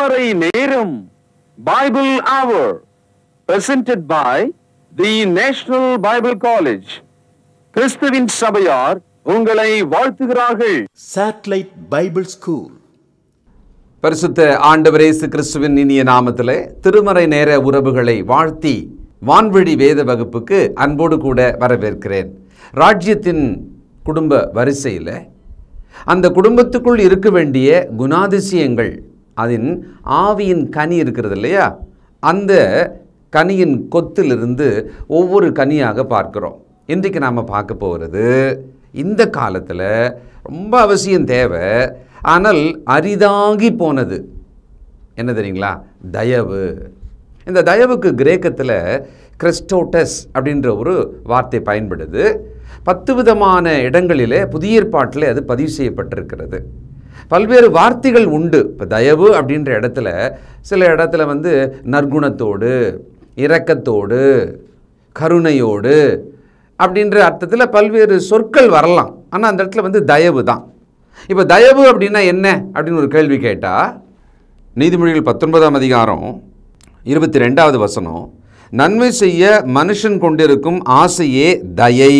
திருமறை நேரம் Bible Hour presented by the National Bible College. கிறிஸ்துவின் சபையார் உங்களை வாழ்த்துகிறார்கள். Satellite Bible School. பரிசுத்த ஆண்டவர் இயேசு கிறிஸ்துவின் இனிய நாமத்திலே திருமறை நேர உறவுகளை வாழ்த்தி வான்வழி வேத வகுப்புக்கு அன்போடு கூட வரவேற்கிறேன். ராஜ்யத்தின் குடும்ப வரிசையில் அந்த குடும்பத்துக்குள் இருக்க வேண்டிய குணாதிசயங்கள், அதன் ஆவியின் கனி இருக்கிறது இல்லையா, அந்த கனியின் கொத்திலிருந்து ஒவ்வொரு கனியாக பார்க்கிறோம். இன்றைக்கு நாம் பார்க்க போகிறது இந்த காலத்தில் ரொம்ப அவசியம் தேவை, ஆனால் அரிதாகி போனது என்ன தெரியுங்களா? தயவு. இந்த தயவுக்கு கிரேக்கத்தில் கிறிஸ்டோட்டஸ் அப்படின்ற ஒரு வார்த்தை பயன்படுது. 10 விதமான இடங்களிலே புதிய ஏற்பாட்டில் அது பதிவு செய்யப்பட்டிருக்கிறது. பல்வேறு வார்த்தைகள் உண்டு. இப்போ தயவு அப்படின்ற இடத்துல சில இடத்துல நற்குணத்தோடு, இரக்கத்தோடு, கருணையோடு அப்படின்ற அர்த்தத்தில் பல்வேறு சொற்கள் வரலாம். ஆனால் அந்த இடத்துல தயவு தான். இப்போ தயவு அப்படின்னா என்ன அப்படின்னு ஒரு கேள்வி கேட்டால், நீதிமொழிகள் 19ஆம் அதிகாரம் 22வது வசனம், நன்மை செய்ய மனுஷன் கொண்டிருக்கும் ஆசையே தயை.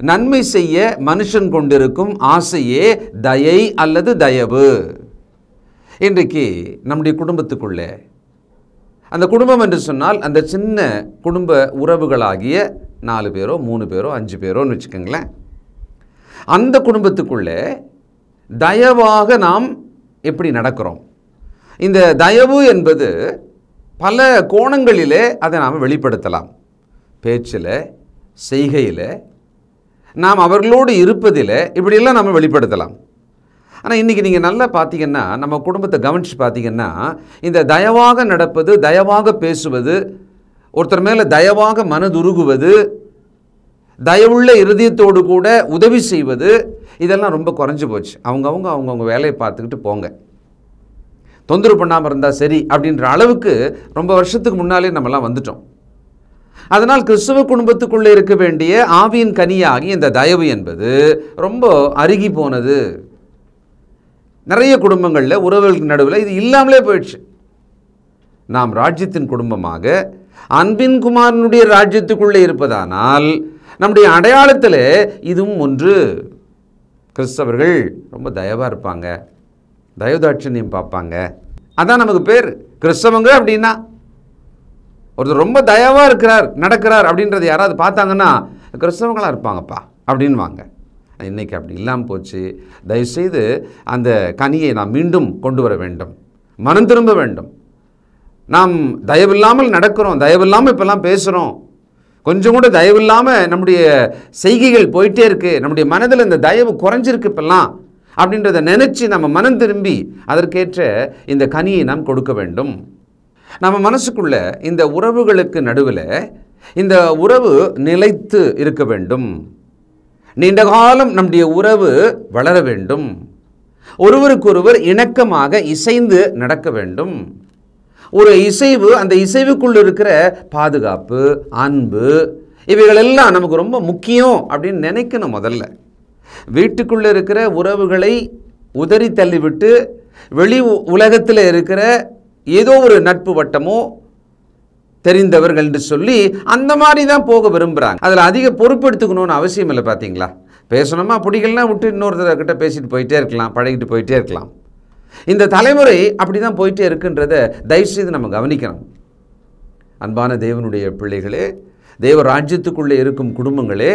நன்மை செய்ய மனுஷன் கொண்டிருக்கும் ஆசையே தயை அல்லது தயவு. இன்றைக்கு நம்முடைய குடும்பத்துக்குள்ளே, அந்த குடும்பம் என்று சொன்னால் அந்த சின்ன குடும்ப உறவுகளாகிய 4 பேரோ 3 பேரோ 5 பேரோன்னு வச்சுக்கோங்களேன், அந்த குடும்பத்துக்குள்ளே தயவாக நாம் எப்படி நடக்கிறோம்? இந்த தயவு என்பது பல கோணங்களிலே அதை நாம் வெளிப்படுத்தலாம். பேச்சில், செய்கையில், நாம் அவர்களோடு இருப்பதில், இப்படியெல்லாம் நம்ம வெளிப்படுத்தலாம். ஆனால் இன்றைக்கி நீங்கள் நல்லா பார்த்தீங்கன்னா, நம்ம குடும்பத்தை கவனித்து பார்த்தீங்கன்னா, இந்த தயவாக நடப்பது, தயவாக பேசுவது, ஒருத்தர் மேலே தயவாக மனதுருகுவது, தயவுள்ள இருதயத்தோடு கூட உதவி செய்வது, இதெல்லாம் ரொம்ப குறைஞ்சி போச்சு. அவங்கவுங்க வேலையை பார்த்துக்கிட்டு போங்க, தொந்தரவு பண்ணாமல் இருந்தால் சரி அப்படின்ற அளவுக்கு ரொம்ப வருஷத்துக்கு முன்னாலே நம்மலாம் வந்துட்டோம். அதனால் கிறிஸ்துவ குடும்பத்துக்குள்ளே இருக்க வேண்டிய ஆவியின் கனியாகி இந்த தயவு என்பது ரொம்ப அருகி போனது. நிறைய குடும்பங்களில் உறவுகளுக்கு நடுவில் இது இல்லாமலே போயிடுச்சு. நாம் ராஜ்யத்தின் குடும்பமாக அன்பின் குமாரனுடைய ராஜ்யத்துக்குள்ளே இருப்பதானால் நம்முடைய அடையாளத்தில் இதுவும் ஒன்று. கிறிஸ்தவர்கள் ரொம்ப தயவாக இருப்பாங்க, தயவுதாட்சண்யம் பார்ப்பாங்க, அதான் நமக்கு பேர் கிறிஸ்தவங்க. அப்படின்னா ஒருத்தர் ரொம்ப தயவாக இருக்கிறார், நடக்கிறார் அப்படின்றத யாராவது பார்த்தாங்கன்னா கிறிஸ்தவங்களாக இருப்பாங்கப்பா அப்படின்வாங்க. இன்றைக்கி அப்படி இல்லாமல் போச்சு. தயவுசெய்து அந்த கனியை நாம் மீண்டும் கொண்டு வர வேண்டும், மனம் திரும்ப வேண்டும். நாம் தயவில்லாமல் நடக்கிறோம், தயவில்லாமல் இப்போல்லாம் பேசுகிறோம், கொஞ்சம் கூட தயவில்லாமல் நம்முடைய செய்கைகள் போயிட்டே இருக்குது, நம்முடைய மனதில் இந்த தயவு குறைஞ்சிருக்கு இப்போல்லாம் அப்படின்றத நினச்சி நம்ம மனம் திரும்பி அதற்கேற்ற இந்த கனியை நாம் கொடுக்க வேண்டும். நம்ம மனசுக்குள்ள இந்த உறவுகளுக்கு நடுவில் இந்த உறவு நிலைத்து இருக்க வேண்டும். நீண்ட காலம் நம்முடைய உறவு வளர வேண்டும். ஒருவருக்கொருவர் இணக்கமாக இசைந்து நடக்க வேண்டும். ஒரு இசைவு, அந்த இசைவுக்குள்ள இருக்கிற பாதுகாப்பு, அன்பு, இவைகளெல்லாம் நமக்கு ரொம்ப முக்கியம் அப்படின்னு நினைக்கணும். முதல்ல வீட்டுக்குள்ளே இருக்கிற உறவுகளை உதறி தள்ளிவிட்டு வெளி உலகத்தில் இருக்கிற ஏதோ ஒரு நட்பு வட்டமோ தெரிந்தவர்கள் என்று சொல்லி அந்த மாதிரி தான் போக விரும்புகிறாங்க. அதில் அதிக பொறுப்பெடுத்துக்கணும்னு அவசியம் இல்லை. பார்த்தீங்களா, பேசணுமா பிடிக்கலாம் விட்டு இன்னொருத்தர்கிட்ட பேசிட்டு போயிட்டே இருக்கலாம், பழகிட்டு போயிட்டே இருக்கலாம். இந்த தலைமுறை அப்படி தான் போயிட்டே இருக்குன்றதை தயவுசெய்து நம்ம கவனிக்கணும். அன்பான தேவனுடைய பிள்ளைகளே, தேவ ராஜ்யத்துக்குள்ளே இருக்கும் குடும்பங்களே,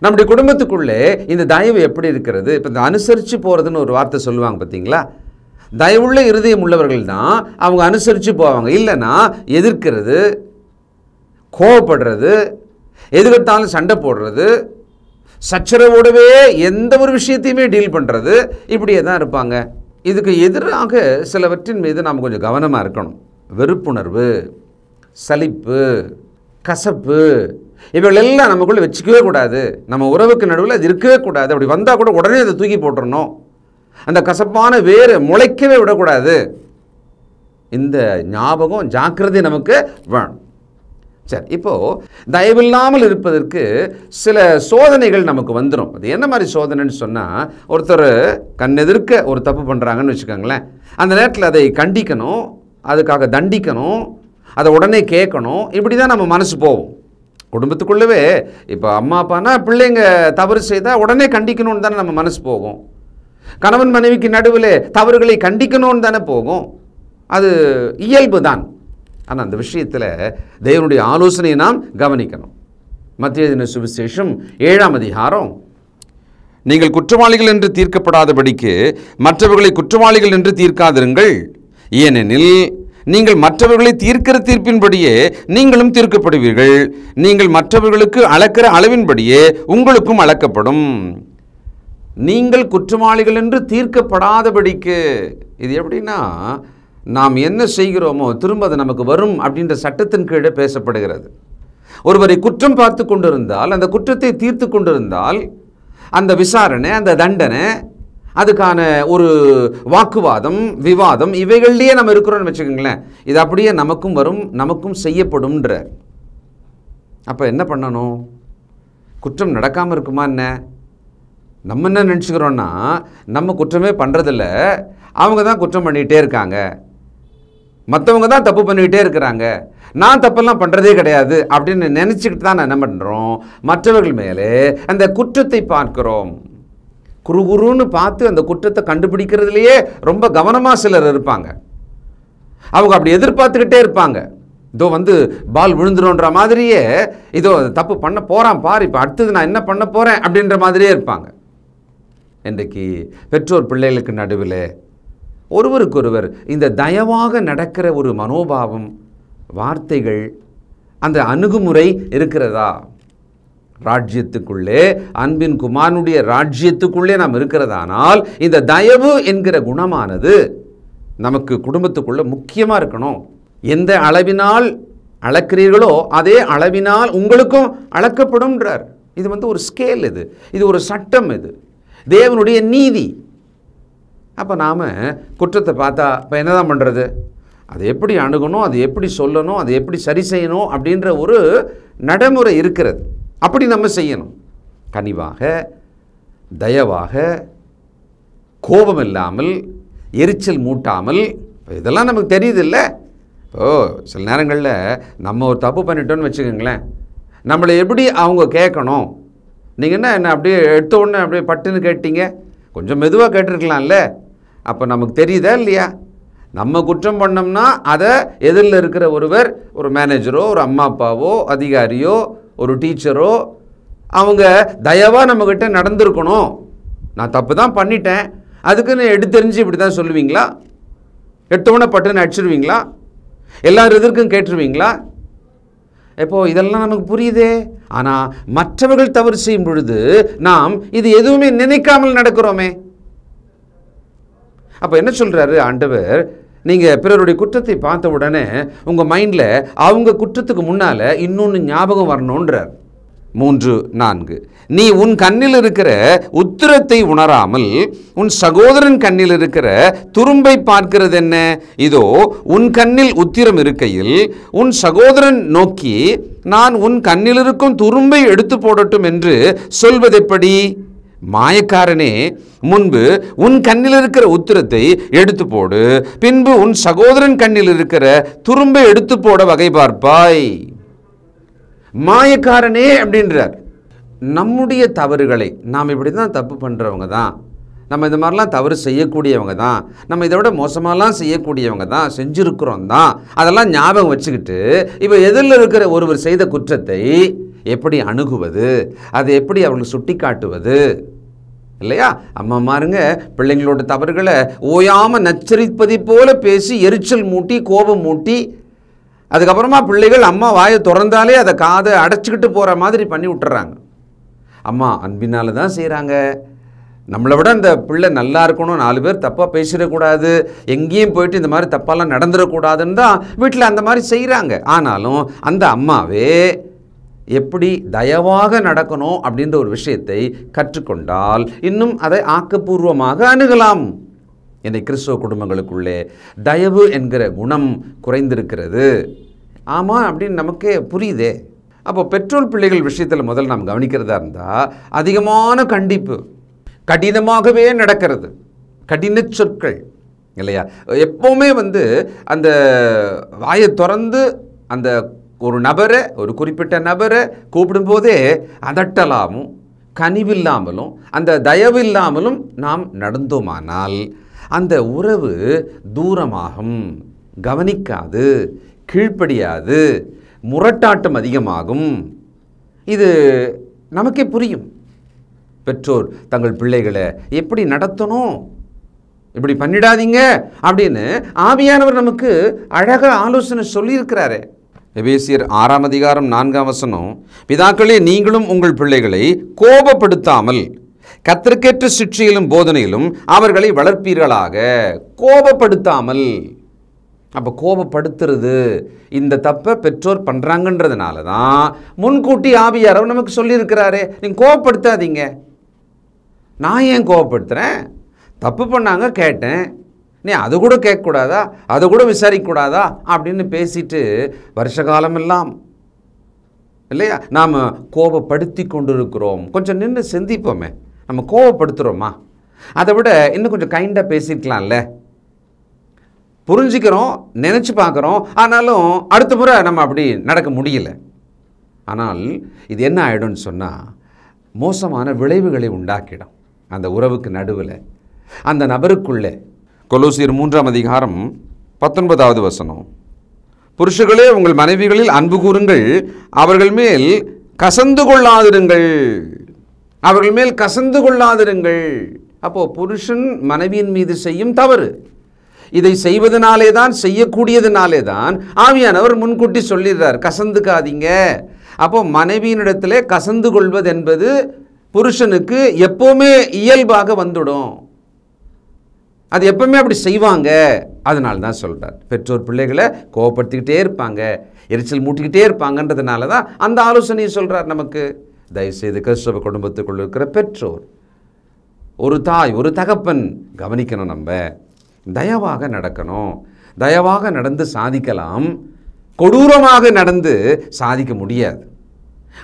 நம்முடைய குடும்பத்துக்குள்ளே இந்த தயவு எப்படி இருக்கிறது? இப்போ இந்த அனுசரித்து போகிறதுன்னு ஒரு வார்த்தை சொல்லுவாங்க பார்த்தீங்களா? தயவுள்ள இருதயம் உள்ளவர்கள் தான் அவங்க அனுசரித்து போவாங்க. இல்லைன்னா எதிர்க்கிறது, கோவப்படுறது, எதுக்கத்தாலும் சண்டை போடுறது, சச்சரவோடவே எந்த ஒரு விஷயத்தையுமே டீல் பண்ணுறது, இப்படியே தான் இருப்பாங்க. இதுக்கு எதிராக சிலவற்றின் மீது நாம் கொஞ்சம் கவனமாக இருக்கணும். வெறுப்புணர்வு, சலிப்பு, கசப்பு, இவைகளெல்லாம் நமக்குள்ளே வச்சுக்கவே கூடாது. நம்ம உறவுக்கு நடுவில் அது இருக்கவே கூடாது. அப்படி வந்தால் கூட உடனே அதை தூக்கி போட்டுடணும். அந்த கசப்பான வேறு முளைக்கவே விடக்கூடாது. இந்த ஞாபகம், ஜாக்கிரதை நமக்கு வேணும். சரி, இப்போது தயவில்லாமல் இருப்பதற்கு சில சோதனைகள் நமக்கு வந்துடும். அது என்ன மாதிரி சோதனைன்னு சொன்னால், ஒருத்தர் கண்ணெதிர்க்க ஒரு தப்பு பண்ணுறாங்கன்னு வச்சுக்கோங்களேன். அந்த நேரத்தில் அதை கண்டிக்கணும், அதுக்காக தண்டிக்கணும், அதை உடனே கேட்கணும். இப்படி தான் நம்ம மனசு போகும். குடும்பத்துக்குள்ளவே இப்போ அம்மா அப்பானா பிள்ளைங்க தவறு செய்தால் உடனே கண்டிக்கணும்னு தானே நம்ம மனசு போகும். கணவன் மனைவிக்கு நடுவில் தவறுகளை கண்டிக்கணும்னு தானே போகும். அது இயல்பு தான். ஆனால் அந்த விஷயத்தில் தேவனுடைய ஆலோசனையை நாம் கவனிக்கணும். மத்தேயு சுவிசேஷம் 7ஆம் அதிகாரம், நீங்கள் குற்றவாளிகள் என்று தீர்க்கப்படாதபடிக்கு மற்றவர்களை குற்றவாளிகள் என்று தீர்க்காதிருங்கள், ஏனெனில் நீங்கள் மற்றவர்களை தீர்க்கிற தீர்ப்பின்படியே நீங்களும் தீர்க்கப்படுவீர்கள், நீங்கள் மற்றவர்களுக்கு அளக்கிற அளவின்படியே உங்களுக்கும் அளக்கப்படும். நீங்கள் குற்றவாளிகள் என்று தீர்க்கப்படாதபடிக்கு, இது எப்படின்னா நாம் என்ன செய்கிறோமோ திரும்ப அது நமக்கு வரும் அப்படின்ற சட்டத்தின் கீழே பேசப்படுகிறது. ஒருவரை குற்றம் பார்த்து கொண்டிருந்தால், அந்த குற்றத்தை தீர்த்து கொண்டிருந்தால், அந்த விசாரணை, அந்த தண்டனை, அதுக்கான ஒரு வாக்குவாதம், விவாதம், இவைகள்லேயே நம்ம இருக்கிறோம்னு வச்சுக்கோங்களேன். இது அப்படியே நமக்கும் வரும், நமக்கும் செய்யப்படும்ன்ற. அப்போ என்ன பண்ணணும்? குற்றம் நடக்காமல் இருக்குமா என்ன? நம்ம என்ன நினச்சிக்கிறோன்னா, நம்ம குற்றமே பண்ணுறதில்ல, அவங்க தான் குற்றம் பண்ணிகிட்டே இருக்காங்க, மற்றவங்க தான் தப்பு பண்ணிக்கிட்டே இருக்கிறாங்க, நான் தப்பெல்லாம் பண்ணுறதே கிடையாது அப்படின்னு நினச்சிக்கிட்டு தான் நான் என்ன பண்ணுறோம், மற்றவர்கள் மேலே அந்த குற்றத்தை பார்க்கிறோம். குறுகுறுன்னு பார்த்து அந்த குற்றத்தை கண்டுபிடிக்கிறதுலையே ரொம்ப கவனமாக சிலர் இருப்பாங்க. அவங்க அப்படி எதிர்பார்த்துக்கிட்டே இருப்பாங்க. இதோ வந்து பால் விழுந்துருன்ற மாதிரியே, இதோ தப்பு பண்ண போகிறான் பாரு, இப்போ அடுத்தது நான் என்ன பண்ண போகிறேன் அப்படின்ற மாதிரியே இருப்பாங்க. இன்றைக்கு பெற்றோர் பிள்ளைகளுக்கு நடுவில் ஒருவருக்கொருவர் இந்த தயவாக நடக்கிற ஒரு மனோபாவம், வார்த்தைகள், அந்த அணுகுமுறை இருக்கிறதா? ராஜ்யத்துக்குள்ளே, அன்பின் குமாரனுடைய ராஜ்யத்துக்குள்ளே நாம் இருக்கிறதானால் இந்த தயவு என்கிற குணமானது நமக்கு குடும்பத்துக்குள்ளே முக்கியமாக இருக்கணும். எந்த அளவினால் அளக்கிறீர்களோ அதே அளவினால் உங்களுக்கும் அளக்கப்படும்ன்றார். இது வந்து ஒரு ஸ்கேல், இது ஒரு சட்டம், இது தேவனுடைய நீதி. அப்போ நாம் குற்றத்தை பார்த்தா இப்போ என்ன தான் பண்ணுறது? அதை எப்படி அணுகணும், அதை எப்படி சொல்லணும், அதை எப்படி சரி செய்யணும் அப்படின்ற ஒரு நடைமுறை இருக்கிறது. அப்படி நம்ம செய்யணும். கனிவாக, தயவாக, கோபம் இல்லாமல், எரிச்சல் மூட்டாமல். இதெல்லாம் நமக்கு தெரியுது இல்லை? சில நேரங்களில் நம்ம ஒரு தப்பு பண்ணிட்டோன்னு வச்சுக்கோங்களேன், நம்மளை எப்படி அவங்க கேட்கணும்? நீங்கள் என்ன அப்படியே எடுத்த உடனே அப்படியே பட்டுன்னு கேட்டீங்க, கொஞ்சம் மெதுவாக கேட்டிருக்கலாம்ல. அப்போ நமக்கு தெரியுதா இல்லையா? நம்ம குற்றம் பண்ணோம்னா அதை எதிரில் இருக்கிற ஒருவர், ஒரு மேனேஜரோ, ஒரு அம்மா அப்பாவோ, அதிகாரியோ, ஒரு டீச்சரோ, அவங்க தயவாக நம்மக்கிட்ட நடந்திருக்கணும். நான் தப்பு தான் பண்ணிட்டேன், அதுக்குன்னு எடுத்தெறிஞ்சு இப்படி தான் சொல்லுவீங்களா? எடுத்தவொடனே பட்டுன்னு அடிச்சிருவீங்களா? எல்லாரும் எதற்கும் கேட்டுருவீங்களா? இப்போது இதெல்லாம் நமக்கு புரியுதே. ஆனால் மற்றவர்கள் தவறு செய்யும் பொழுது நாம் இது எதுவுமே நினைக்காமல் நடக்கிறோமே. அப்போ என்ன சொல்கிறாரு ஆண்டவர்? நீங்கள் பிறருடைய குற்றத்தை பார்த்த உடனே உங்கள் மைண்டில் அவங்க குற்றத்துக்கு முன்னால் இன்னொன்று ஞாபகம் வரணுன்றார். 3:4 நீ உன் கண்ணில் இருக்கிற உத்திரத்தை உணராமல் உன் சகோதரன் கண்ணில் இருக்கிற துரும்பை பார்க்கிறது என்ன? இதோ உன் கண்ணில் உத்திரம் இருக்கையில் உன் சகோதரன் நோக்கி நான் உன் கண்ணில் இருக்கும் துரும்பை எடுத்து போடட்டும் என்று சொல்வதெப்படி? மாயக்காரனே, முன்பு உன் கண்ணில் இருக்கிற உத்திரத்தை எடுத்து போடு, பின்பு உன் சகோதரன் கண்ணில் இருக்கிற துரும்பை எடுத்து போட வகை பார்ப்பாய். மாயக்காரனே அப்படின்றார். நம்முடைய தவறுகளை, நாம் இப்படி தான் தப்பு பண்ணுறவங்க தான், நம்ம இந்த மாதிரிலாம் தவறு செய்யக்கூடியவங்க தான், நம்ம இதை விட மோசமாலாம் செய்யக்கூடியவங்க தான், செஞ்சுருக்கிறோம் தான், அதெல்லாம் ஞாபகம் வச்சுக்கிட்டு இப்போ எதிரில் இருக்கிற ஒருவர் செய்த குற்றத்தை எப்படி அணுகுவது, அதை எப்படி அவர்களுக்கு சுட்டி காட்டுவது இல்லையா? அம்மா மாருங்க பிள்ளைங்களோட தவறுகளை ஓயாமல் நச்சரிப்பதை போல பேசி எரிச்சல் மூட்டி, கோபம் மூட்டி, அதுக்கப்புறமா பிள்ளைகள் அம்மா வாயை திறந்தாலே அதை காதை அடைச்சிக்கிட்டு போகிற மாதிரி பண்ணி விட்டுறாங்க. அம்மா அன்பினால தான் செய்கிறாங்க, நம்மளை விட அந்த பிள்ளை நல்லா இருக்கணும், 4 பேர் தப்பாக பேசிடக்கூடாது, எங்கேயும் போயிட்டு இந்த மாதிரி தப்பாலாம் நடந்துடக்கூடாதுன்னு தான் வீட்டில் அந்த மாதிரி செய்கிறாங்க. ஆனாலும் அந்த அம்மாவே எப்படி தயவாக நடக்கணும் அப்படின்ற ஒரு விஷயத்தை கற்றுக்கொண்டால் இன்னும் அதை ஆக்கப்பூர்வமாக அணுகலாம். என்னை கிறிஸ்தவ குடும்பங்களுக்குள்ளே தயவு என்கிற குணம் குறைந்திருக்கிறது. ஆமாம் அப்படின்னு நமக்கே புரியுதே. அப்போ பெற்றோர் பிள்ளைகள் விஷயத்தில் முதல்ல நாம் கவனிக்கிறதா இருந்தால் அதிகமான கண்டிப்பு, கடினமாகவே நடக்கிறது, கடின சொற்கள் இல்லையா? எப்போவுமே அந்த வாயை திறந்து அந்த ஒரு நபரை, ஒரு குறிப்பிட்ட நபரை கூப்பிடும்போதே அதட்டலாமும் கனிவில்லாமலும் அந்த தயவில்லாமலும் நாம் நடந்தோமானால் அந்த உறவு தூரமாகும், கவனிக்காது, கீழ்ப்படியாது, முரட்டாட்டம் அதிகமாகும். இது நமக்கே புரியும். பெற்றோர் தங்கள் பிள்ளைகளை எப்படி நடத்தணும், இப்படி பண்ணிடாதீங்க அப்படின்னு ஆவியானவர் நமக்கு அழகாக ஆலோசனை சொல்லியிருக்கிறாரே. எபேசியர் 6:4 பிதாக்களே, நீங்களும் உங்கள் பிள்ளைகளை கோபப்படுத்தாமல் கர்த்தருக்கேற்ற சிட்சையிலும் போதனையிலும் அவர்களை வளர்ப்பீர்களாக. கோபப்படுத்தாமல். அப்போ கோபப்படுத்துறது, இந்த தப்பை பெற்றோர் பண்ணுறாங்கன்றதுனால தான் முன்கூட்டி ஆவியாரவர் நமக்கு சொல்லியிருக்கிறாரே, நீங்கள் கோபப்படுத்தாதீங்க. நான் ஏன் கோபப்படுத்துகிறேன்? தப்பு பண்ணாங்க, கேட்டேன், நீ அது கூட கேட்கக்கூடாதா, அதை கூட விசாரிக்கக்கூடாதா அப்படின்னு பேசிட்டு வருஷ காலமெல்லாம் இல்லையா நாம் கோபப்படுத்தி கொண்டு இருக்கிறோம். கொஞ்சம் நின்று சிந்திப்போமே, நம்ம கோபப்படுத்துகிறோமா? அதை விட இன்னும் கொஞ்சம் கைண்டாக பேசிக்கலாம்ல. புரிஞ்சுக்கிறோம், நினச்சி பார்க்குறோம், ஆனாலும் அடுத்த முறை நம்ம அப்படி நடக்க முடியல. ஆனால் இது என்ன ஆகிடும்னு சொன்னால் மோசமான விளைவுகளை உண்டாக்கிடும் அந்த உறவுக்கு நடுவில், அந்த நபருக்குள்ளே. கொலோசியர் 3:19 புருஷர்களே, உங்கள் மனைவிகளில் அன்பு கூறுங்கள், அவர்கள் மேல் கசந்து கொள்ளாதிருங்கள். அவர்கள் மேல் கசந்து கொள்ளாதிருங்கள். அப்போது புருஷன் மனைவியின் மீது செய்யும் தவறு, இதை செய்வதனாலே தான், செய்யக்கூடியதுனாலே தான் ஆவியானவர் முன்கூட்டி சொல்லிடுறார், கசந்துக்காதீங்க. அப்போ மனைவியினிடத்தில் கசந்து கொள்வது என்பது புருஷனுக்கு எப்போவுமே இயல்பாக வந்துடும். அது எப்பவுமே அப்படி செய்வாங்க. அதனால தான் சொல்கிறார், பெற்றோர் பிள்ளைகளை கோவப்படுத்திக்கிட்டே இருப்பாங்க, எரிச்சல் மூட்டிக்கிட்டே இருப்பாங்கன்றதுனால தான் அந்த ஆலோசனையை சொல்கிறார் நமக்கு. தயவுசெய்து கிறிஸ்தவ குடும்பத்துக்குள்ள இருக்கிற பெற்றோர், ஒரு தாய், ஒரு தகப்பன் கவனிக்கணும். நம்ம தயவாக நடக்கணும். தயவாக நடந்து சாதிக்கலாம், கொடூரமாக நடந்து சாதிக்க முடியாது.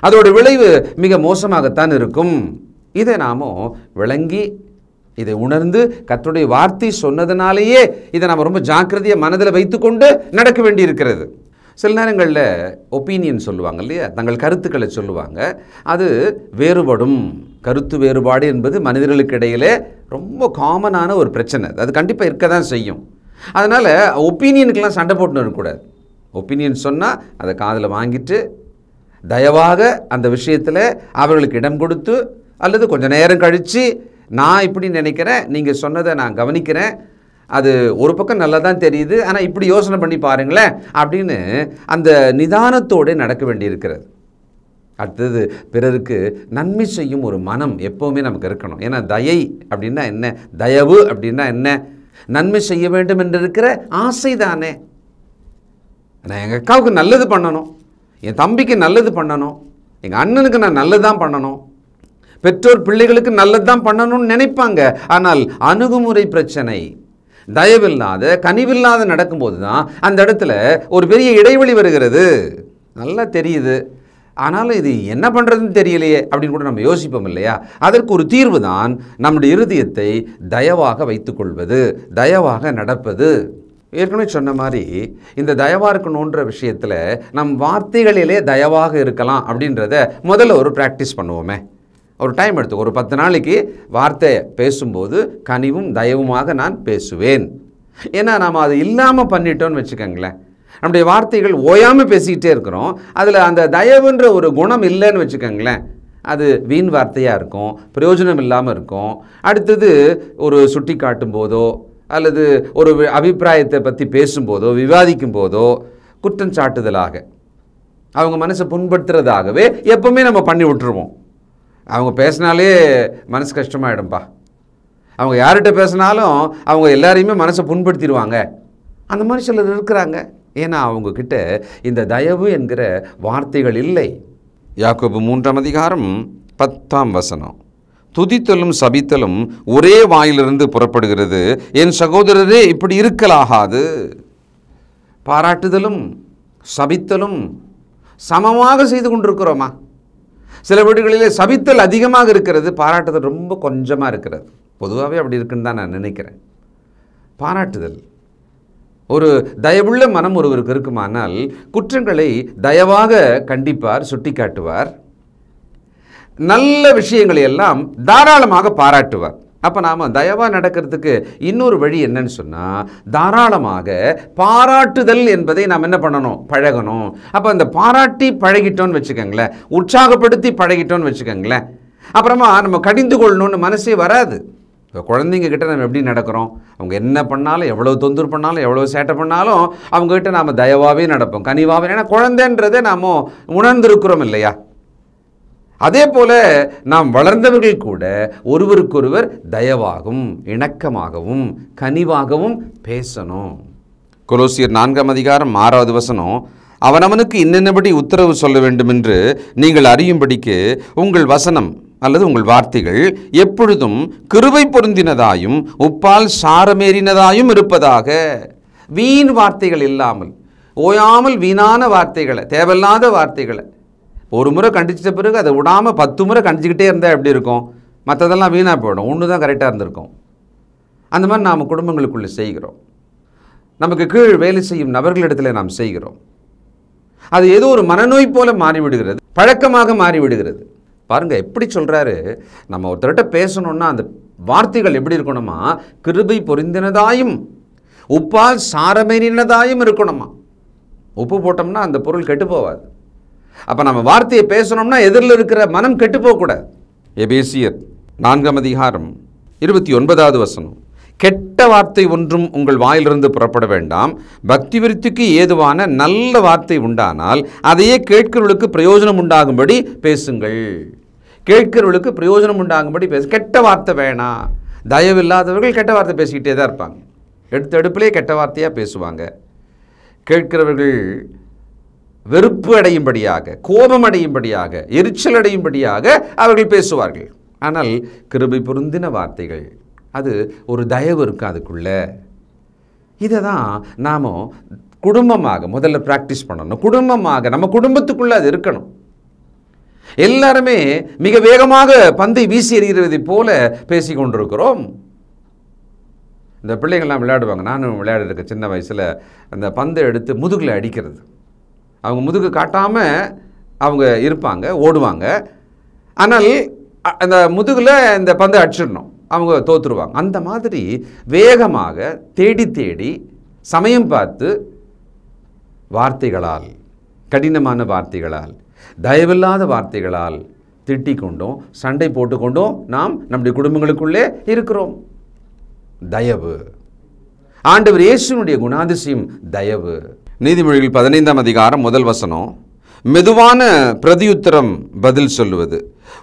அதோட விளைவு மிக மோசமாகத்தான் இருக்கும். இதை நாம் விளங்கி, இதை உணர்ந்து, கர்த்தருடைய வார்த்தை சொன்னதுனாலேயே இதை நாம் ரொம்ப ஜாக்கிரதையாக மனதில் வைத்துக்கொண்டு நடக்க வேண்டி இருக்கிறது. சில நேரங்களில் ஒப்பீனியன் சொல்லுவாங்க இல்லையா, தங்கள் கருத்துக்களை சொல்லுவாங்க. அது வேறுபடும். கருத்து வேறுபாடு என்பது மனிதர்களுக்கு இடையிலே ரொம்ப காமனான ஒரு பிரச்சனை. அது கண்டிப்பாக இருக்க தான் செய்யும். அதனால் ஒப்பீனியனுக்கெல்லாம் சண்டை போட்டுன்னு இருக்கக்கூடாது. ஒப்பீனியன் சொன்னால் அதை காதில் வாங்கிட்டு தயவாக அந்த விஷயத்தில் அவர்களுக்கு இடம் கொடுத்து, அல்லது கொஞ்சம் நேரம் கழித்து நான் இப்படி நினைக்கிறேன், நீங்கள் சொன்னதை நான் கவனிக்கிறேன், அது ஒரு பக்கம் நல்லா தான் தெரியுது, ஆனால் இப்படி யோசனை பண்ணி பாருங்களேன் அப்படின்னு அந்த நிதானத்தோடு நடக்க வேண்டியிருக்கிறது. அடுத்தது, பிறருக்கு நன்மை செய்யும் ஒரு மனம் எப்போவுமே நமக்கு இருக்கணும். ஏன்னா தயை அப்படின்னா என்ன, தயவு அப்படின்னா என்ன, நன்மை செய்ய வேண்டும் என்று இருக்கிற ஆசை தானே. நான் எங்கள் அக்காவுக்கு நல்லது பண்ணணும், என் தம்பிக்கு நல்லது பண்ணணும், எங்கள் அண்ணனுக்கு நான் நல்லது தான் பண்ணணும், பெற்றோர் பிள்ளைகளுக்கு நல்லது தான் பண்ணணும்னு நினைப்பாங்க. ஆனால் அணுகுமுறை பிரச்சனை, தயவில்லாத கனிவில்லாத நடக்கும்போது தான் அந்த இடத்துல ஒரு பெரிய இடைவெளி வருகிறது. நல்லா தெரியுது, ஆனாலும் இது என்ன பண்ணுறதுன்னு தெரியலையே அப்படின்னு கூட நம்ம யோசிப்போம் இல்லையா? அதற்கு ஒரு தீர்வு தான் நம்முடைய இருதயத்தை தயவாக வைத்துக்கொள்வது, தயவாக நடப்பது. ஏற்கனவே சொன்ன மாதிரி இந்த தயவாக இருக்கணுன்ற விஷயத்தில் நம் வார்த்தைகளிலே தயவாக இருக்கலாம் அப்படின்றத முதல்ல ஒரு ப்ராக்டிஸ் பண்ணுவோமே. ஒரு டைம் எடுத்து ஒரு 10 நாளைக்கு வார்த்தை பேசும்போது கனிவும் தயவுமாக நான் பேசுவேன். ஏன்னா நாம் அது இல்லாமல் பண்ணிட்டோன்னு வச்சுக்கோங்களேன், நம்முடைய வார்த்தைகள் ஓயாமல் பேசிக்கிட்டே இருக்கிறோம், அதில் அந்த தயவுன்ற ஒரு குணம் இல்லைன்னு வச்சுக்கோங்களேன், அது வீண் வார்த்தையாக இருக்கும், பிரயோஜனம் இல்லாமல் இருக்கும். அடுத்தது ஒரு சுட்டி காட்டும் போதோ அல்லது ஒரு அபிப்பிராயத்தை பற்றி பேசும்போதோ விவாதிக்கும் போதோ குற்றம் சாட்டுதலாக அவங்க மனசை புண்படுத்துறதாகவே எப்பவுமே நம்ம பண்ணி விட்டுருவோம். அவங்க பேசினாலே மனசு கஷ்டமாயிடும்பா, அவங்க யார்கிட்ட பேசினாலும் அவங்க எல்லாரையுமே மனசை புண்படுத்திடுவாங்க, அந்த மாதிரி சிலர் இருக்கிறாங்க. ஏன்னா அவங்கக்கிட்ட இந்த தயவு என்கிற வார்த்தைகள் இல்லை. யாக்கோபு 3:10 துதித்தலும் சபித்தலும் ஒரே வாயிலிருந்து புறப்படுகிறது, என் சகோதரரே இப்படி இருக்கலாகாது. பாராட்டுதலும் சபித்தலும் சமமாக செய்து கொண்டிருக்கிறோமா? சில வீடுகளிலே சபித்தல் அதிகமாக இருக்கிறது, பாராட்டுதல் ரொம்ப கொஞ்சமாக இருக்கிறது. பொதுவாகவே அப்படி இருக்குன்னு தான் நான் நினைக்கிறேன். பாராட்டுதல், ஒரு தயவுள்ள மனம் ஒருவருக்கு இருக்குமானால் குற்றங்களை தயவாக கண்டிப்பார், சுட்டி காட்டுவார், நல்ல விஷயங்களை எல்லாம் தாராளமாக பாராட்டுவார். அப்போ நாம் தயவாக நடக்கிறதுக்கு இன்னொரு வழி என்னன்னு சொன்னால், தாராளமாக பாராட்டுதல் என்பதை நாம் என்ன பண்ணணும்? பழகணும். அப்போ அந்த பாராட்டி பழகிட்டோன்னு வச்சுக்கோங்களேன், உற்சாகப்படுத்தி பழகிட்டோன்னு வச்சுக்கோங்களேன், அப்புறமா நம்ம கடிந்து கொள்ளணும்னு மனசே வராது. இப்போ குழந்தைங்க கிட்ட நம்ம எப்படி நடக்கிறோம்? அவங்க என்ன பண்ணாலும், எவ்வளோ தொந்தரவு பண்ணாலும், எவ்வளோ சேட்டை பண்ணாலும் அவங்ககிட்ட நாம் தயவாகவே நடப்போம், கனிவாகவே. ஏன்னா குழந்தைன்றதை நாம் உணர்ந்திருக்கிறோம் இல்லையா? அதே போல நாம் வளர்ந்தவர்கள் கூட ஒருவருக்கொருவர் தயவாகவும் இணக்கமாகவும் கனிவாகவும் பேசணும். கொலோசியர் 4:6 அவனவனுக்கு இன்னென்னபடி உத்தரவு சொல்ல வேண்டும் என்று நீங்கள் அறியும்படிக்கு உங்கள் வசனம் அல்லது உங்கள் வார்த்தைகள் எப்பொழுதும் கிருபை பொருந்தினதாயும் உப்பால் சாரமேறினதாயும் இருப்பதாக. வீண் வார்த்தைகள் இல்லாமல், ஓயாமல் வீணான வார்த்தைகளை, தேவையில்லாத வார்த்தைகளை ஒரு முறை கண்டிச்சிட்ட பிறகு அதை விடாமல் 10 முறை கண்டிச்சிக்கிட்டே இருந்தால் எப்படி இருக்கும்? மற்றதெல்லாம் வீணாக போயிடும், ஒன்று தான் கரெக்டாக இருந்திருக்கும். அந்த மாதிரி நாம் குடும்பங்களுக்குள்ளே செய்கிறோம். நமக்கு கீழ் வேலை செய்யும் நபர்களிடத்தில் நாம் செய்கிறோம். அது ஏதோ ஒரு மனநோய் போல மாறிவிடுகிறது, பழக்கமாக மாறிவிடுகிறது. பாருங்கள் எப்படி சொல்கிறாரு, நம்ம ஒருத்தர்கிட்ட பேசணுன்னா அந்த வார்த்தைகள் எப்படி இருக்கணுமா? கிருபை பொருந்தினதாயும் உப்பால் சாரமேறினதாயும் இருக்கணுமா. உப்பு போட்டோம்னா அந்த பொருள் கெட்டு போகாது. அப்போ நம்ம வார்த்தையை பேசணும்னா எதிரில் இருக்கிற மனம் கெட்டு போகக்கூடாது. எபேசியர் 4:29 கெட்ட வார்த்தை ஒன்றும் உங்கள் வாயிலிருந்து புறப்பட வேண்டாம், பக்தி விருத்திக்கு ஏதுவான நல்ல வார்த்தை உண்டானால் அதையே கேட்கிறவர்களுக்கு பிரயோஜனம் உண்டாகும்படி பேசுங்கள். கேட்கிறவர்களுக்கு பிரயோஜனம் உண்டாகும்படி கெட்ட வார்த்தை வேணாம். தயவில்லாதவர்கள் கெட்ட வார்த்தை பேசிக்கிட்டே தான் இருப்பாங்க, எடுத்தடுப்பிலே கெட்ட வார்த்தையாக பேசுவாங்க. கேட்கிறவர்கள் வெறுப்பு அடையும்படியாக, கோபம் அடையும்படியாக, எரிச்சல் அடையும்படியாக அவர்கள் பேசுவார்கள். ஆனால் கிருபை பொருந்தின வார்த்தைகள், அது ஒரு தயவு இருக்கும் அதுக்குள்ள. இதை தான் நாம் குடும்பமாக முதல்ல ப்ராக்டிஸ் பண்ணணும். குடும்பமாக நம்ம குடும்பத்துக்குள்ளே அது இருக்கணும். எல்லாருமே மிக வேகமாக பந்தை வீசி எறிகிறதை போல பேசி கொண்டிருக்கிறோம். இந்த பிள்ளைங்கள்லாம் விளையாடுவாங்க, நானும் விளையாடிருக்கேன் சின்ன வயசில். அந்த பந்தை எடுத்து முதுகில் அடிக்கிறது. அவங்க முதுகு காட்டாமல் அவங்க இருப்பாங்க, ஓடுவாங்க. ஆனால் அந்த முதுகில் இந்த பந்தை அடிச்சிடணும், அவங்க தோற்றுருவாங்க. அந்த மாதிரி வேகமாக தேடி தேடி சமயம் பார்த்து வார்த்தைகளால், கடினமான வார்த்தைகளால், தயவில்லாத வார்த்தைகளால் திட்டிக் கொண்டும் சண்டை போட்டுக்கொண்டும் நாம் நம்முடைய குடும்பங்களுக்குள்ளே இருக்கிறோம். தயவு, ஆண்டவர் இயேசுவினுடைய குணாதிசயம் தயவு. நீதிமொழிகள் 15:1 மெதுவான பிரதியுத்தரம் பதில் சொல்லுவது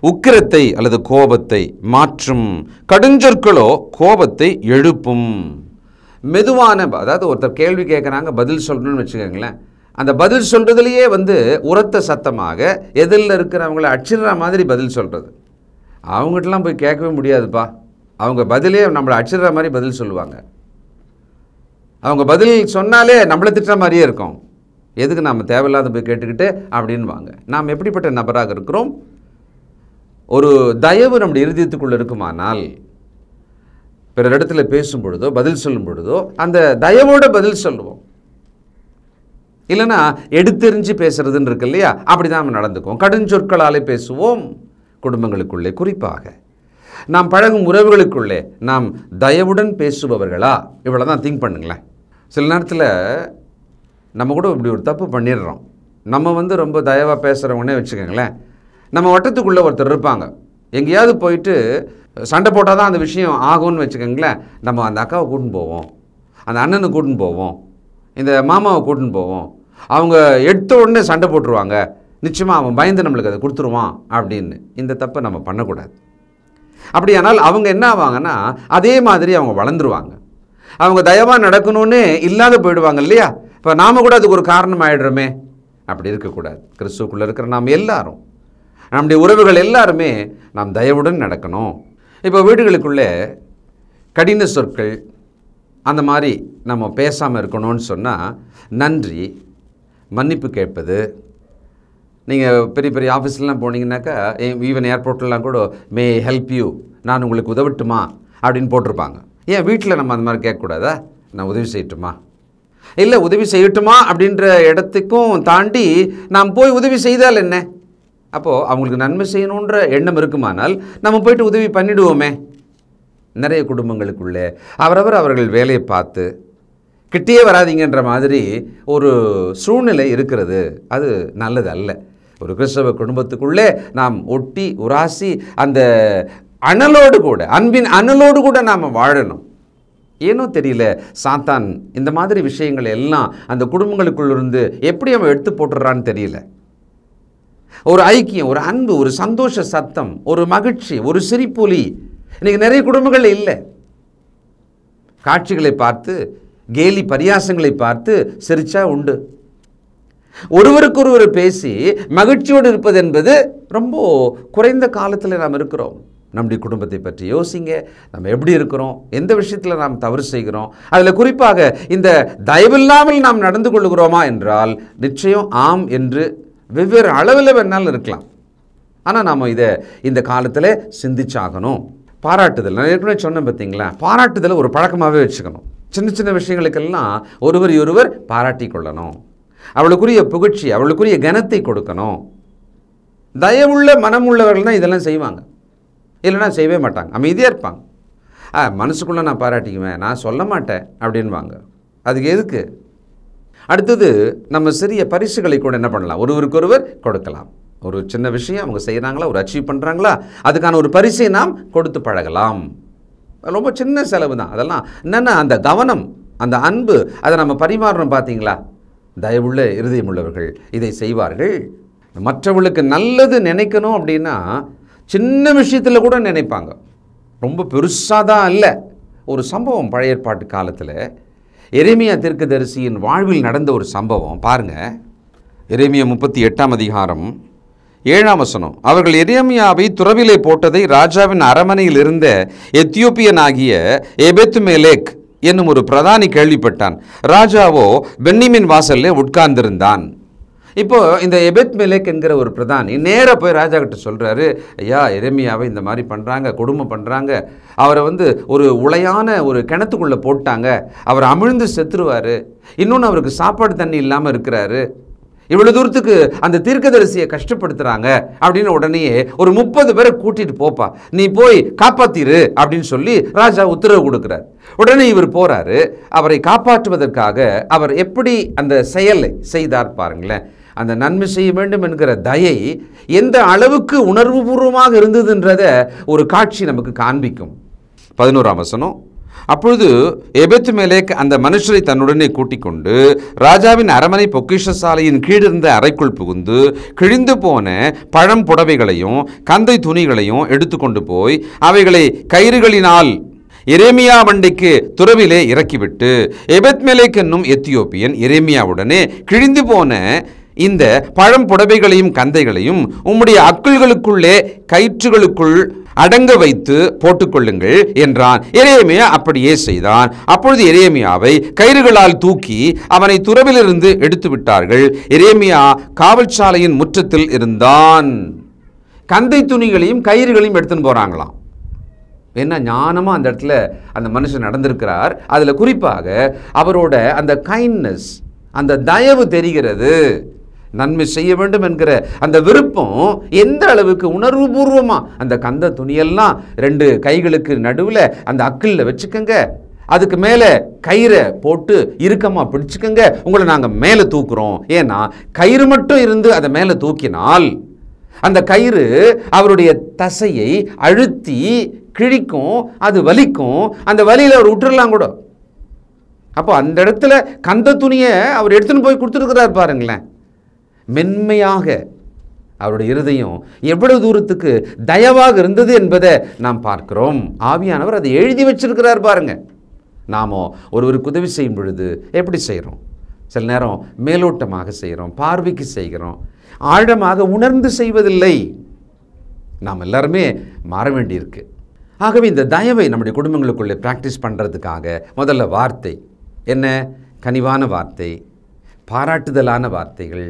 உக்கிரத்தை அல்லது கோபத்தை மாற்றும், கடுஞ்சொற்களோ கோபத்தை எழுப்பும். மெதுவான, அதாவது ஒருத்தர் கேள்வி கேட்குறாங்க, பதில் சொல்லணும்னு வச்சுக்கோங்களேன், அந்த பதில் சொல்கிறதுலையே உரத்த சத்தமாக எதிரில் இருக்கிறவங்கள அடிச்சிடுற மாதிரி பதில் சொல்கிறது. அவங்ககிட்டலாம் போய் கேட்கவே முடியாதுப்பா, அவங்க பதிலே நம்மளை அடிச்சிடுற மாதிரி பதில் சொல்லுவாங்க. அவங்க பதில் சொன்னாலே நம்மளை திட்டுற மாதிரியே இருக்கும். எதுக்கு நாம் தேவையில்லாத போய் கேட்டுக்கிட்டு அப்படின்வாங்க. நாம் எப்படிப்பட்ட நபராக இருக்கிறோம்? ஒரு தயவு நம்முடைய இருதயத்துக்குள்ளே இருக்குமானால் பிறர் இடத்துல பேசும் பொழுதோ பதில் சொல்லும் பொழுதோ அந்த தயவோட பதில் சொல்லுவோம். இல்லைன்னா எடுத்தெறிஞ்சு பேசுறதுன்னு இருக்கு இல்லையா, அப்படி தான் நம்ம நடந்துக்குவோம். கடுஞ்சொற்களாலே பேசுவோம். குடும்பங்களுக்குள்ளே குறிப்பாக நாம் பழகும் உறவுகளுக்குள்ளே நாம் தயவுடன் பேசுபவர்களா? இவ்வளோ தான் திங்க் பண்ணுங்களேன். சில நேரத்தில் நம்ம கூட இப்படி ஒரு தப்பு பண்ணிடுறோம். நம்ம ரொம்ப தயவாக பேசுகிறவங்கன்னே வச்சுக்கோங்களேன். நம்ம வட்டத்துக்குள்ளே ஒருத்தர் இருப்பாங்க, எங்கேயாவது போயிட்டு சண்டை போட்டால் தான் அந்த விஷயம் ஆகும்னு வச்சுக்கோங்களேன். நம்ம அந்த அக்காவை கூட்டின்னு போவோம், அந்த அண்ணனை கூட்டின்னு போவோம், இந்த மாமாவை கூட்டின்னு போவோம். அவங்க எடுத்த உடனே சண்டை போட்டுருவாங்க, நிச்சயமாக அவன் பயந்து நம்மளுக்கு அதை கொடுத்துருவான் அப்படின்னு. இந்த தப்பை நம்ம பண்ணக்கூடாது. அப்படியானால் அவங்க என்ன ஆவாங்கன்னா அதே மாதிரி அவங்க வளர்ந்துருவாங்க. அவங்க தயவாக நடக்கணும்னு இல்லாத போயிடுவாங்க இல்லையா. இப்போ நாம் கூட அதுக்கு ஒரு காரணம் ஆகிடுறோமே. அப்படி இருக்கக்கூடாது. கிறிஸ்துவுக்குள்ளே இருக்கிற நாம் எல்லாரும், நம்முடைய உறவுகள் எல்லாருமே நாம் தயவுடன் நடக்கணும். இப்போ வீடுகளுக்குள்ளே கடின சொற்கள் அந்த மாதிரி நம்ம பேசாமல் இருக்கணும்னு சொன்னால் நன்றி, மன்னிப்பு கேட்பது. நீங்கள் பெரிய பெரிய ஆஃபீஸ்லாம் போனீங்கன்னாக்கா, ஈவன் ஏர்போர்ட்லாம் கூட மே ஹெல்ப் யூ, நான் உங்களுக்கு உதவட்டுமா அப்படின்னு போட்டிருப்பாங்க. ஏன் வீட்டில் நம்ம அந்த மாதிரி கேட்கக்கூடாதா? நான் உதவி செய்யட்டுமா, இல்லை உதவி செய்யட்டுமா அப்படின்ற இடத்துக்கும் தாண்டி நாம் போய் உதவி செய்தால் என்ன? அப்போது அவங்களுக்கு நன்மை செய்யணுன்ற எண்ணம் இருக்குமானால் நம்ம போய்ட்டு உதவி பண்ணிவிடுவோமே. நிறைய குடும்பங்களுக்குள்ளே அவர்கள் வேலையை பார்த்து கிட்டே வராதிங்கன்ற மாதிரி ஒரு சூழ்நிலை இருக்கிறது. அது நல்லது அல்ல. ஒரு கிறிஸ்தவ குடும்பத்துக்குள்ளே நாம் ஒட்டி உராசி அந்த அனலோடு கூட, அன்பின் அனலோடு கூட நாம் வாழணும். ஏனோ தெரியல, சாத்தான் இந்த மாதிரி விஷயங்கள் எல்லாம் அந்த குடும்பங்களுக்குள்ளிருந்து எப்படி அவன் எடுத்து போட்டுறான்னு தெரியல. ஒரு ஐக்கியம், ஒரு அன்பு, ஒரு சந்தோஷ சத்தம், ஒரு மகிழ்ச்சி, ஒரு சிரிப்பொலி இன்னைக்கு நிறைய குடும்பங்கள் இல்லை. காட்சிகளை பார்த்து, கேலி பரியாசங்களை பார்த்து சிரிச்சா உண்டு. ஒருவருக்கொருவர் பேசி மகிழ்ச்சியோடு இருப்பது என்பது ரொம்ப குறைந்த காலத்தில் நாம் இருக்கிறோம். நம்முடைய குடும்பத்தை பற்றி யோசிங்க. நம்ம எப்படி இருக்கிறோம், எந்த விஷயத்தில் நாம் தவறு செய்கிறோம், அதில் குறிப்பாக இந்த தயவில்லாமல் நாம் நடந்து கொள்கிறோமா என்றால் நிச்சயம் ஆம் என்று வெவ்வேறு அளவில் வேணாலும் இருக்கலாம். ஆனால் நாம் இதை இந்த காலத்தில் சிந்திச்சாகணும். பாராட்டுதல், நான் ஏற்கனவே சொன்னேன் பார்த்தீங்களா, பாராட்டுதலை ஒரு பழக்கமாகவே வச்சுக்கணும். சின்ன சின்ன விஷயங்களுக்கெல்லாம் ஒருவர் பாராட்டி கொள்ளணும். அவளுக்குரிய புகழ்ச்சி, அவளுக்குரிய கனத்தை கொடுக்கணும். தயவுள்ள மனம் உள்ளவர்கள் தான் இதெல்லாம் செய்வாங்க. இல்லைனா செய்யவே மாட்டாங்க, அமைதியாக இருப்பாங்க. மனசுக்குள்ளே நான் பாராட்டிக்குவேன், நான் சொல்ல மாட்டேன் அப்படின்வாங்க. அதுக்கு எதுக்கு? அடுத்தது நம்ம சிறிய பரிசுகளை கூட என்ன பண்ணலாம், ஒருவருக்கொருவர் கொடுக்கலாம். ஒரு சின்ன விஷயம் அவங்க செய்கிறாங்களா, ஒரு அச்சீவ் பண்ணுறாங்களா, அதுக்கான ஒரு பரிசை நாம் கொடுத்து பழகலாம். ரொம்ப சின்ன செலவு தான் அதெல்லாம். என்னென்னா அந்த கவனம், அந்த அன்பு, அதை நம்ம பரிமாறணும். பார்த்தீங்களா, தயவுள்ள இருதயம் உள்ளவர்கள் இதை செய்வார்கள். மற்றவர்களுக்கு நல்லது நினைக்கணும் அப்படின்னா சின்ன விஷயத்தில் கூட நினைப்பாங்க, ரொம்ப பெருசாக தான் இல்லை. ஒரு சம்பவம் பழைய ஏற்பாட்டு காலத்தில் எரேமியா தீர்க்கதரிசியின் வாழ்வில் நடந்த ஒரு சம்பவம் பாருங்கள். எரேமியா 38ஆம் அதிகாரம் 7ஆம் வசனம். அவர்கள் எரேமியாவை துறவிலே போட்டதை ராஜாவின் அரமனையில் இருந்த எத்தியோப்பியனாகிய எபெத்மெலேக் என்னும் ஒரு பிரதானி கேள்விப்பட்டான். ராஜாவோ பென்னிமின் வாசல்ல உட்கார்ந்திருந்தான். இப்போ இந்த எபெத்மெலேக் என்கிற ஒரு பிரதானி நேராக போய் ராஜா கிட்ட சொல்கிறாரு, ஐயா, எரேமியாவை இந்த மாதிரி பண்ணுறாங்க, கொடுமை பண்ணுறாங்க, அவரை ஒரு உளையான ஒரு கிணத்துக்குள்ளே போட்டாங்க, அவர் அமிழ்ந்து செத்துருவார், இன்னொன்று அவருக்கு சாப்பாடு தண்ணி இல்லாமல் இருக்கிறாரு, இவ்வளோ தூரத்துக்கு அந்த தீர்க்கதரிசியை கஷ்டப்படுத்துகிறாங்க அப்படின்னு உடனே ஒரு 30 பேரை கூட்டிகிட்டு போப்பா, நீ போய் காப்பாத்திரு அப்படின்னு சொல்லி ராஜா உத்தரவு கொடுக்குறார். உடனே இவர் போகிறாரு. அவரை காப்பாற்றுவதற்காக அவர் எப்படி அந்த செயலை செய்தார் பாருங்களேன். அந்த நன்மை செய்ய வேண்டும் என்கிற தயை எந்த அளவுக்கு உணர்வுபூர்வமாக இருந்ததுன்றத ஒரு காட்சி நமக்கு காண்பிக்கும். 11ஆம் வசனம். அப்பொழுது எபெத்மெலேக் அந்த மனுஷரை தன்னுடனே கூட்டிக் கொண்டு ராஜாவின் அரமனை பொக்கிஷசாலையின் கீழிருந்த அறைக்குள் புகுந்து கிழிந்து போன பழம் புடவைகளையும் கந்தை துணிகளையும் எடுத்துக்கொண்டு போய் அவைகளை கயிறுகளினால் எரேமியா மண்டைக்கு துறவிலே இறக்கிவிட்டு, எபெத்மெலேக் என்னும் எத்தியோப்பியன் எரேமியாவுடனே கிழிந்து போன இந்த பழம் புடவைகளையும் கந்தைகளையும் உம்முடைய அக்குள்களுக்குள்ளே கயிற்றுகளுக்குள் அடங்க வைத்து போட்டுக்கொள்ளுங்கள் என்றான். எரேமியா அப்படியே செய்தான். அப்பொழுது எரேமியாவை கயிறுகளால் தூக்கி அவனை துறவிலிருந்து எடுத்து விட்டார்கள். எரேமியா காவல்சாலையின் முற்றத்தில் இருந்தான். கந்தை துணிகளையும் கயிறுகளையும் எடுத்துன்னு போறாங்களாம். என்ன ஞானமாக அந்த இடத்துல அந்த மனுஷன் நடந்திருக்கிறார். அதில் குறிப்பாக அவரோட அந்த கைண்ட்னஸ், அந்த தயவு தெரிகிறது. நன்மை செய்ய வேண்டும் என்கிற அந்த விருப்பம் எந்த அளவுக்கு உணர்வுபூர்வமாக, அந்த கந்த துணியெல்லாம் 2 கைகளுக்கு நடுவில் அந்த அக்கிளில் வச்சுக்கோங்க, அதுக்கு மேலே கயிறை போட்டு இறுக்கமாக பிடிச்சிக்கோங்க, உங்களை நாங்கள் மேலே தூக்குறோம். ஏன்னா கயிறு மட்டும் இருந்து அதை மேலே தூக்கினால் அந்த கயிறு அவருடைய தசையை அழுத்தி கிழிக்கும், அது வலிக்கும், அந்த வலியில் அவர் விட்டுறலாம் கூட. அப்போ அந்த இடத்துல கந்த துணியை அவர் எடுத்துன்னு போய் கொடுத்துருக்கிறார் பாருங்களேன். மென்மையாக அவருடைய இருதயம் எவ்வளவு தூரத்துக்கு தயவாக இருந்தது என்பதை நாம் பார்க்கிறோம். ஆவியானவர் அதை எழுதி வச்சிருக்கிறார் பாருங்க. நாமோ ஒருவருக்கு உதவி செய்யும் பொழுது எப்படி செய்கிறோம்? சில நேரம் மேலோட்டமாக செய்கிறோம், பார்வைக்கு செய்கிறோம், ஆழமாக உணர்ந்து செய்வதில்லை. நாம் எல்லாருமே மாற வேண்டியிருக்கு. ஆகவே இந்த தயவை நம்முடைய குடும்பங்களுக்குள்ளே பிராக்டிஸ் பண்ணுறதுக்காக முதல்ல வார்த்தை என்ன? கனிவான வார்த்தை, பாராட்டுதலான வார்த்தைகள்.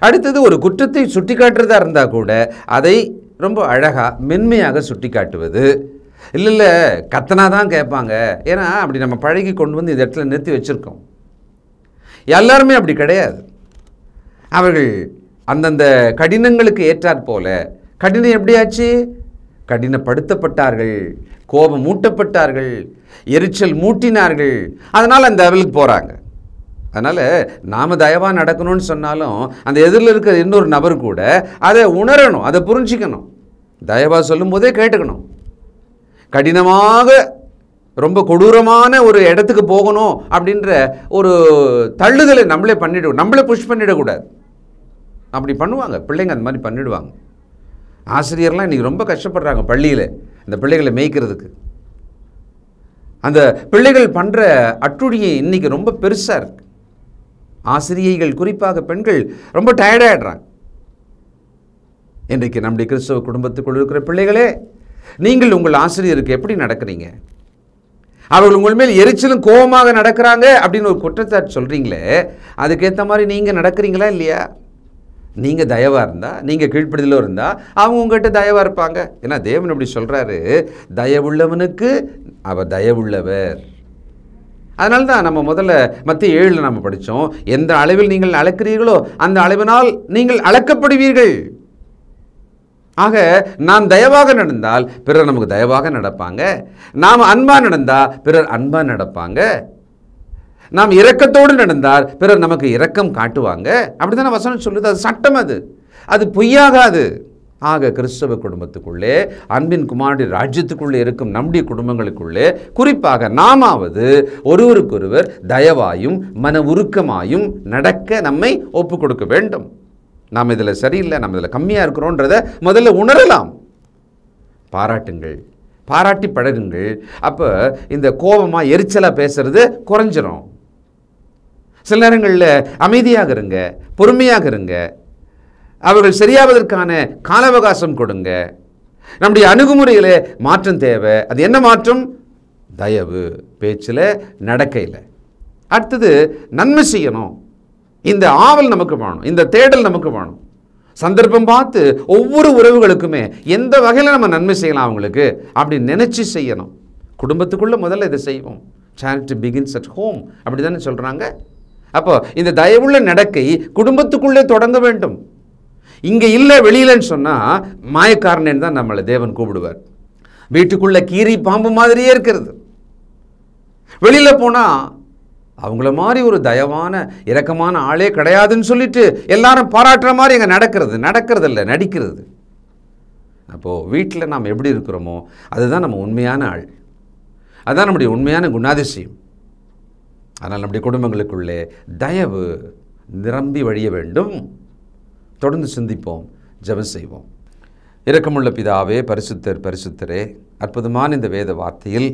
அடுத்தது ஒரு குற்றத்தை சுட்டி காட்டுறதா இருந்தால் கூட அதை ரொம்ப அழகாக மென்மையாக சுட்டி காட்டுவது. இல்லை கத்தனா தான் கேட்பாங்க, ஏன்னா அப்படி நம்ம பழகி கொண்டு வந்து இந்த இடத்துல நிறுத்தி வச்சுருக்கோம். எல்லாருமே அப்படி கிடையாது. அவர்கள் அந்தந்த கடினங்களுக்கு ஏற்றாற் போல, கடினம் எப்படியாச்சு, கடினப்படுத்தப்பட்டார்கள், கோபம் மூட்டப்பட்டார்கள், எரிச்சல் மூட்டினார்கள், அதனால் அந்த லெவலுக்கு போகிறாங்க. அதனால் நாம் தயவாக நடக்கணும்னு சொன்னாலும் அந்த எதிரில் இருக்கிற இன்னொரு நபர் கூட அதை உணரணும், அதை புரிஞ்சிக்கணும். தயவாக சொல்லும் போதே கேட்டுக்கணும். கடினமாக ரொம்ப கொடூரமான ஒரு இடத்துக்கு போகணும் அப்படின்ற ஒரு தள்ளுதலை நம்மளே புஷ் பண்ணிடக்கூடாது. அப்படி பண்ணுவாங்க பிள்ளைங்க, அந்த மாதிரி பண்ணிடுவாங்க. ஆசிரியர்லாம் இன்றைக்கி ரொம்ப கஷ்டப்படுறாங்க பள்ளியில் இந்த பிள்ளைகளை மேய்க்கிறதுக்கு. அந்த பிள்ளைகள் பண்ணுற அட்டுழியை இன்றைக்கி ரொம்ப பெருசாக இருக்குது. ஆசிரியைகள், குறிப்பாக பெண்கள், ரொம்ப டயர்டாகிடுறாங்க. இன்றைக்கு நம்முடைய கிறிஸ்தவ குடும்பத்துக்குள் இருக்கிற பிள்ளைகளே, நீங்கள் உங்கள் ஆசிரியருக்கு எப்படி நடக்கிறீங்க? அவர்கள் உங்கள் மேல் எரிச்சலும் கோபமாக நடக்கிறாங்க அப்படின்னு ஒரு குற்றச்சாட்டு சொல்கிறீங்களே, அதுக்கேற்ற மாதிரி நீங்கள் நடக்கிறீங்களா இல்லையா? நீங்கள் தயவாக இருந்தால், நீங்கள் கீழ்ப்படிதலோ இருந்தால் அவங்க உங்கள்கிட்ட தயவாக இருப்பாங்க. ஏன்னா தேவன் எப்படி சொல்கிறாரு, தயவுள்ளவனுக்கு அவர் தயவுள்ளவர். அதனால தான் நம்ம முதல்ல மத்திய 7 நம்ம படித்தோம், எந்த அளவில் நீங்கள் அளக்கிறீர்களோ அந்த அளவினால் நீங்கள் அளக்கப்படுவீர்கள். ஆக நாம் தயவாக நடந்தால் பிறர் நமக்கு தயவாக நடப்பாங்க. நாம் அன்பாக நடந்தால் பிறர் அன்பாக நடப்பாங்க. நாம் இரக்கத்தோடு நடந்தால் பிறர் நமக்கு இரக்கம் காட்டுவாங்க. அப்படி தானே வசனம் சொல்லுது. அது சட்டம், அது பொய்யாகாது. ஆக கிறிஸ்தவ குடும்பத்துக்குள்ளே, அன்பின் குமாரனுடைய ராஜ்யத்துக்குள்ளே இருக்கும் நம்முடைய குடும்பங்களுக்குள்ளே குறிப்பாக நாமாவது ஒருவருக்கொருவர் தயவாயும் மன உருக்கமாயும் நடக்க நம்மை ஒப்பு கொடுக்க வேண்டும். நாம் இதில் சரியில்லை, நம்ம இதில் கம்மியாக இருக்கிறோன்றதை முதல்ல உணரலாம். பாராட்டுங்கள், பாராட்டி பழகுங்கள். அப்போ இந்த கோபமாக எரிச்சலாக பேசுறது குறைஞ்சிரும். சில நேரங்களில் அமைதியாக இருங்க, பொறுமையாக இருங்க. அவர்கள் சரியாவதற்கான கால அவகாசம் கொடுங்க. நம்முடைய அணுகுமுறையில் மாற்றம் தேவை. அது என்ன மாற்றம்? தயவு, பேச்சில், நடக்கையில். அடுத்தது நன்மை செய்யணும். இந்த ஆவல் நமக்கு வேணும், இந்த தேடல் நமக்கு வேணும். சந்தர்ப்பம் பார்த்து ஒவ்வொரு உறவுகளுக்குமே எந்த வகையில் நம்ம நன்மை செய்யலாம் அவங்களுக்கு அப்படி நினைச்சு செய்யணும். குடும்பத்துக்குள்ளே முதல்ல இதை செய்வோம். Charity begins at home, அப்படி தானே சொல்கிறாங்க. அப்போ இந்த தயவுள்ள நடக்கை குடும்பத்துக்குள்ளே தொடங்க வேண்டும். இங்கே இல்லை வெளியிலன்னு சொன்னால் மாயக்காரனேன்னு தான் நம்மளை தேவன் கூப்பிடுவார். வீட்டுக்குள்ளே கீரி பாம்பு மாதிரியே இருக்கிறது. வெளியில் போனால் அவங்கள மாதிரி ஒரு தயவான இரக்கமான ஆளே கிடையாதுன்னு சொல்லிட்டு எல்லாரும் பாராட்டுற மாதிரி எங்கே நடக்கிறது இல்லை, நடிக்கிறது. அப்போது வீட்டில் நாம் எப்படி இருக்கிறோமோ அதுதான் நம்ம உண்மையான ஆள், அதுதான் நம்முடைய உண்மையான குணாதிசயம். அதனால் நம்முடைய குடும்பங்களுக்குள்ளே தயவு நிரம்பி வழிய வேண்டும். தொடர்ந்து சிந்திப்போம், ஜெபம் செய்வோம். இரக்கமுள்ள பிதாவே, பரிசுத்தர் பரிசுத்தரே, அற்புதமான இந்த வேத வார்த்தையில்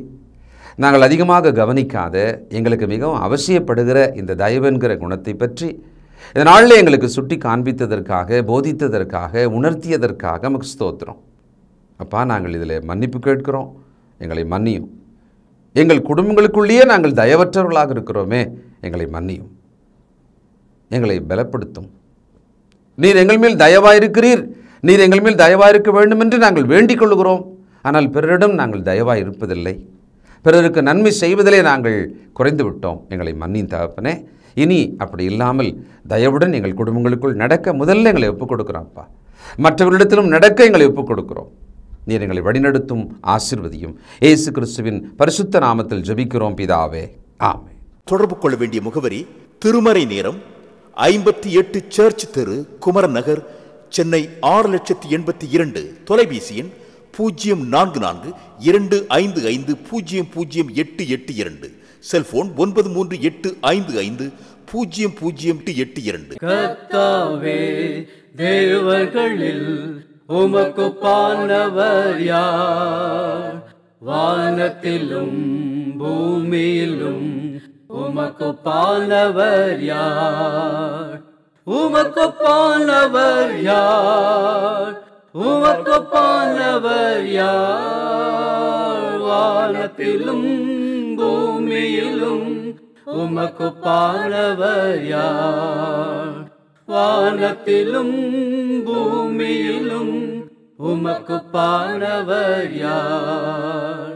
நாங்கள் அதிகமாக கவனிக்காத, எங்களுக்கு மிகவும் அவசியப்படுகிற இந்த தயவென்கிற குணத்தை பற்றி இந்த நாளில் எங்களுக்கு சுட்டி காண்பித்ததற்காக, போதித்ததற்காக, உணர்த்தியதற்காக நமக்கு ஸ்தோத்திரம். அப்பா, நாங்கள் இதில் மன்னிப்பு கேட்கிறோம், எங்களை மன்னியும். எங்கள் குடும்பங்களுக்குள்ளேயே நாங்கள் தயவற்றவர்களாக இருக்கிறோமே, எங்களை மன்னியும், எங்களை பலப்படுத்தும். நீர் எங்கள் மேல் தயவாயிருக்கிறீர், நீர் எங்கள் மேல் தயவாயிருக்க வேண்டும் என்று நாங்கள் வேண்டிக் கொள்கிறோம். ஆனால் பிறரிடம் நாங்கள் தயவாய் இருப்பதில்லை, பிறருக்கு நன்மை செய்வதிலே நாங்கள் குறைந்து விட்டோம். எங்களை மன்னியும் தகப்பனே. இனி அப்படி இல்லாமல் தயவுடன் எங்கள் குடும்பங்களுக்குள் நடக்க முதல்ல எங்களை ஒப்புக் கொடுக்குறோம்ப்பா. மற்றவர்களிடத்திலும் நடக்க எங்களை ஒப்புக் கொடுக்கிறோம். நீர் எங்களை வழிநடத்தும், ஆசீர்வதியும். இயேசு கிறிஸ்துவின் பரிசுத்த நாமத்தில் ஜெபிக்கிறோம் பிதாவே, ஆமென். தொடர்பு கொள்ள வேண்டிய முகவரி: திருமறை நேரம், 58 சர்ச் தெரு, குமரன் நகர், சென்னை 6,82,000. தொலைபேசி எண் 0442550082. செல்போன் 9385500882. கர்த்தாவே, தேவர்களில் உமக்குப்பானவர் யார்? வானத்திலும் பூமியிலும் உமக்குப்பானவர் யார்? உமக்குப்பானவர் யார்? உமக்குப்பானவர் யார்? வானத்திலும் பூமியிலும் உமக்குப்பானவர் யார்? வானத்திலும் பூமியிலும் உமக்குப்பானவர் யார்?